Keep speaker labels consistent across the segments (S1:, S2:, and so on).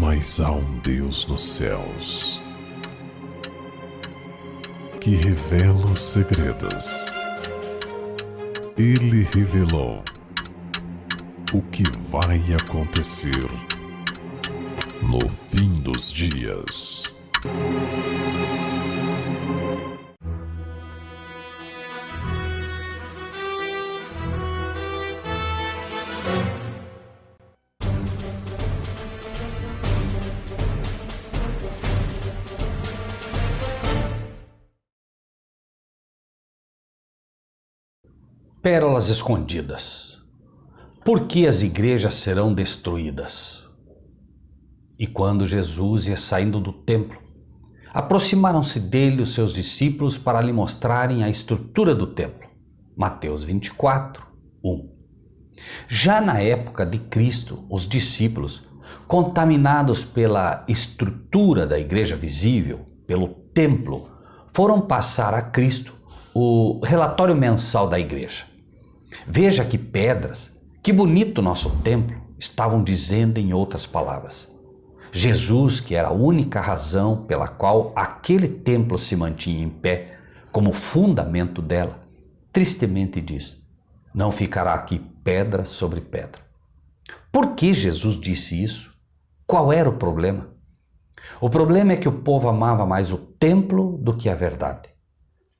S1: Mas há um Deus nos céus que revela os segredos. Ele revelou o que vai acontecer no fim dos dias.
S2: Pérolas escondidas. Por que as igrejas serão destruídas? E quando Jesus ia saindo do templo, aproximaram-se dele os seus discípulos para lhe mostrarem a estrutura do templo. Mateus 24, 1. Já na época de Cristo, os discípulos, contaminados pela estrutura da igreja visível, pelo templo, foram passar a Cristo o relatório mensal da igreja. Veja que pedras, que bonito nosso templo, estavam dizendo em outras palavras. Jesus, que era a única razão pela qual aquele templo se mantinha em pé, como fundamento dela, tristemente diz: não ficará aqui pedra sobre pedra. Por que Jesus disse isso? Qual era o problema? O problema é que o povo amava mais o templo do que a verdade.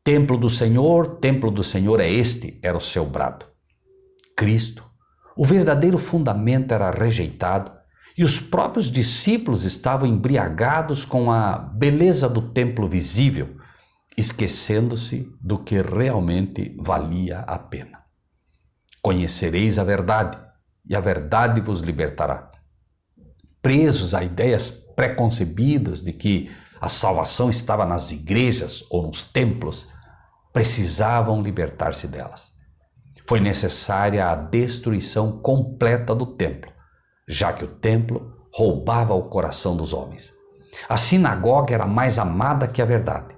S2: Templo do Senhor é este, era o seu brado. Cristo, o verdadeiro fundamento, era rejeitado e os próprios discípulos estavam embriagados com a beleza do templo visível, esquecendo-se do que realmente valia a pena. Conhecereis a verdade e a verdade vos libertará. Presos a ideias preconcebidas de que a salvação estava nas igrejas ou nos templos, precisavam libertar-se delas. Foi necessária a destruição completa do templo, já que o templo roubava o coração dos homens. A sinagoga era mais amada que a verdade.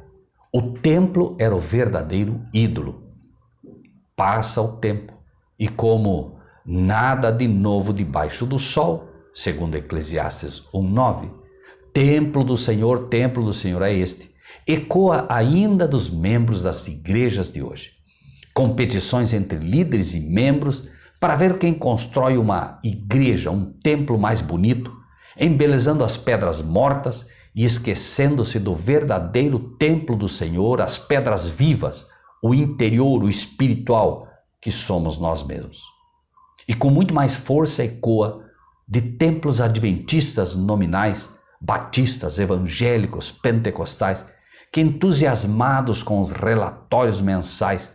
S2: O templo era o verdadeiro ídolo. Passa o tempo e, como nada de novo debaixo do sol, segundo Eclesiastes 1:9, templo do Senhor é este, ecoa ainda dos membros das igrejas de hoje. Competições entre líderes e membros para ver quem constrói uma igreja, um templo mais bonito, embelezando as pedras mortas e esquecendo-se do verdadeiro templo do Senhor, as pedras vivas, o interior, o espiritual, que somos nós mesmos. E com muito mais força ecoa de templos adventistas nominais, batistas, evangélicos, pentecostais, que, entusiasmados com os relatórios mensais,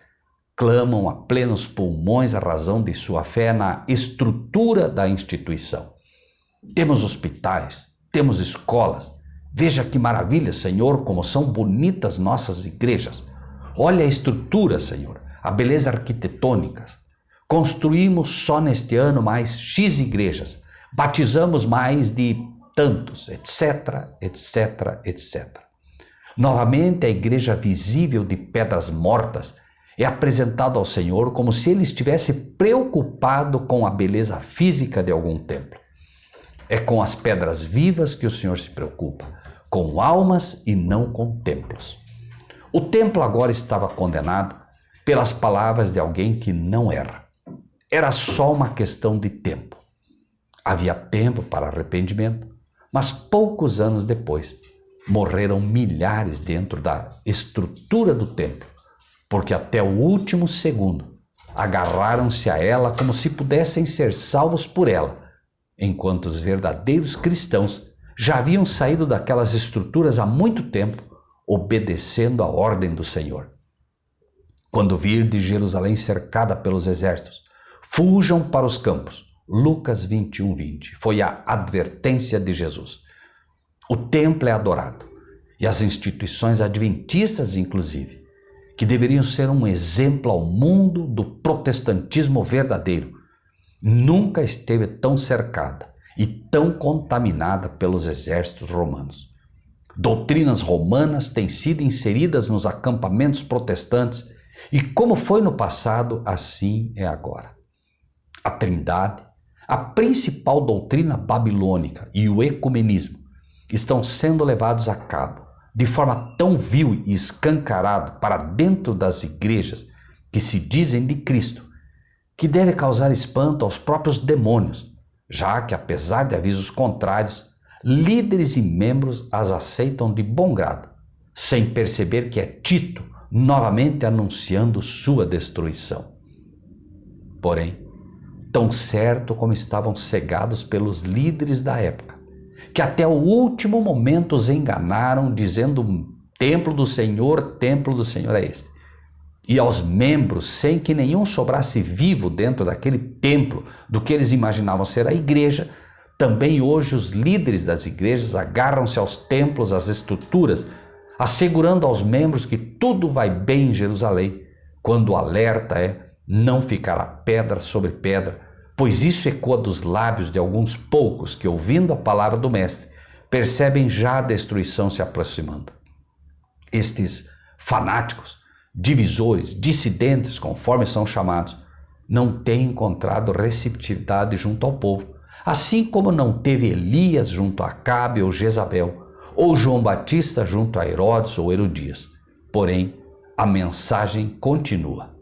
S2: clamam a plenos pulmões a razão de sua fé na estrutura da instituição. Temos hospitais, temos escolas. Veja que maravilha, Senhor, como são bonitas nossas igrejas. Olha a estrutura, Senhor, a beleza arquitetônica. Construímos só neste ano mais X igrejas, batizamos mais de tantos, etc, etc, etc. Novamente, a igreja visível de pedras mortas é apresentada ao Senhor como se ele estivesse preocupado com a beleza física de algum templo. É com as pedras vivas que o Senhor se preocupa, com almas e não com templos. O templo agora estava condenado pelas palavras de alguém que não erra. Era só uma questão de tempo. Havia tempo para arrependimento, mas poucos anos depois, morreram milhares dentro da estrutura do templo, porque até o último segundo agarraram-se a ela como se pudessem ser salvos por ela, enquanto os verdadeiros cristãos já haviam saído daquelas estruturas há muito tempo, obedecendo a ordem do Senhor. Quando virdes Jerusalém cercada pelos exércitos, fujam para os campos. Lucas 21:20. Foi a advertência de Jesus. O templo é adorado, e as instituições adventistas, inclusive, que deveriam ser um exemplo ao mundo do protestantismo verdadeiro, nunca esteve tão cercada e tão contaminada pelos exércitos romanos. Doutrinas romanas têm sido inseridas nos acampamentos protestantes e, como foi no passado, assim é agora. A Trindade, A principal doutrina babilônica e o ecumenismo estão sendo levados a cabo de forma tão vil e escancarada para dentro das igrejas que se dizem de Cristo, que deve causar espanto aos próprios demônios, já que, apesar de avisos contrários, líderes e membros as aceitam de bom grado, sem perceber que é Tito novamente anunciando sua destruição. Porém, tão certo como estavam cegados pelos líderes da época, que até o último momento os enganaram, dizendo: templo do Senhor é este. E aos membros, sem que nenhum sobrasse vivo dentro daquele templo do que eles imaginavam ser a igreja, também hoje os líderes das igrejas agarram-se aos templos, às estruturas, assegurando aos membros que tudo vai bem em Jerusalém, quando o alerta é: não ficará pedra sobre pedra, pois isso ecoa dos lábios de alguns poucos que, ouvindo a palavra do Mestre, percebem já a destruição se aproximando. Estes fanáticos, divisores, dissidentes, conforme são chamados, não têm encontrado receptividade junto ao povo, assim como não teve Elias junto a Acabe ou Jezabel, ou João Batista junto a Herodes ou Herodias. Porém, a mensagem continua.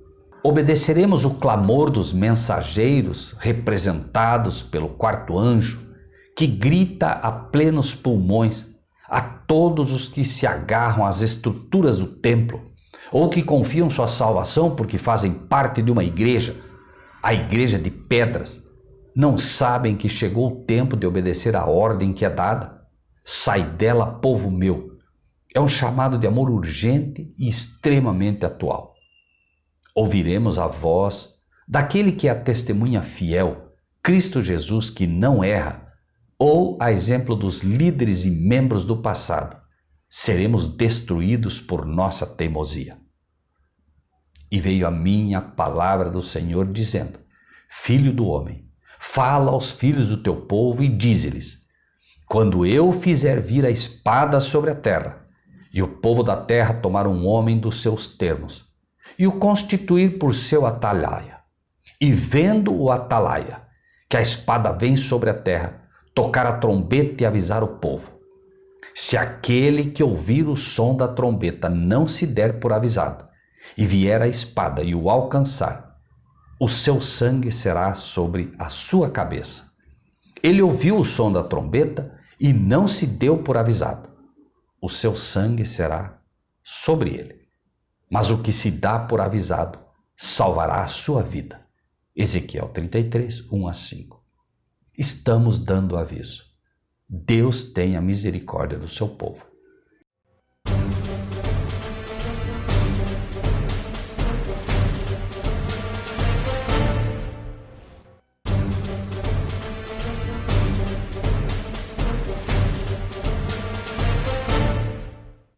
S2: Obedeceremos o clamor dos mensageiros representados pelo quarto anjo, que grita a plenos pulmões a todos os que se agarram às estruturas do templo, ou que confiam sua salvação porque fazem parte de uma igreja, a igreja de pedras. Não sabem que chegou o tempo de obedecer à ordem que é dada? Sai dela, povo meu. É um chamado de amor urgente e extremamente atual. Ouviremos a voz daquele que é a testemunha fiel, Cristo Jesus, que não erra, ou, a exemplo dos líderes e membros do passado, seremos destruídos por nossa teimosia. E veio a mim a palavra do Senhor dizendo: Filho do homem, fala aos filhos do teu povo e dize-lhes: quando eu fizer vir a espada sobre a terra, e o povo da terra tomar um homem dos seus termos, e o constituir por seu atalaia, e vendo o atalaia, que a espada vem sobre a terra, tocar a trombeta e avisar o povo. Se aquele que ouvir o som da trombeta não se der por avisado, e vier a espada e o alcançar, o seu sangue será sobre a sua cabeça. Ele ouviu o som da trombeta e não se deu por avisado, o seu sangue será sobre ele. Mas o que se dá por avisado salvará a sua vida. Ezequiel 33, 1 a 5. Estamos dando aviso. Deus tenha misericórdia do seu povo.